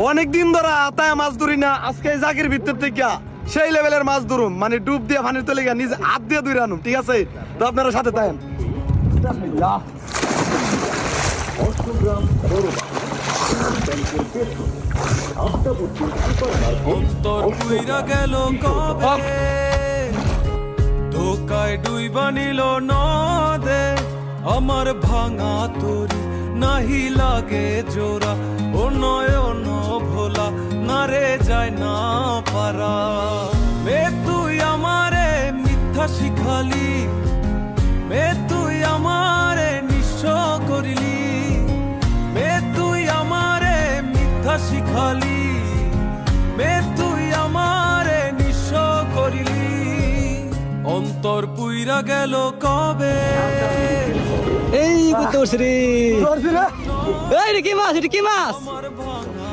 অনেকদিন ধরে আতায় মাছ ধরি না, আজকে এই জাগির ভিতর থেকে সেই লেভেলের মাছ ধরুম, মানে ডুব দিয়ে পানির তলে গিয়ে নিজে হাত দিয়ে ধরে আনুম। ঠিক আছে, তো আপনারা সাথে থাকেন। অন্তর পুইরা গেল কবে, ধোকায় ডুইবা নিল নদে, আমার ভাঙা তরি নাহি লাগে জোড়া, ও নয়ন ভোলা না রে যায় না পারা। মে তুই আমারে মিথ্যা শিখালি, মে তুই আমারে নিঃস্ব করিলি, মে তুই আমারে মিথ্যা শিখালি, মে তুই আমারে নিঃস্ব করিলি। অন্তর পুইরা গেল কবে। এই বুতোস রে, এই রে কি মাছ, এটা কি মাছ?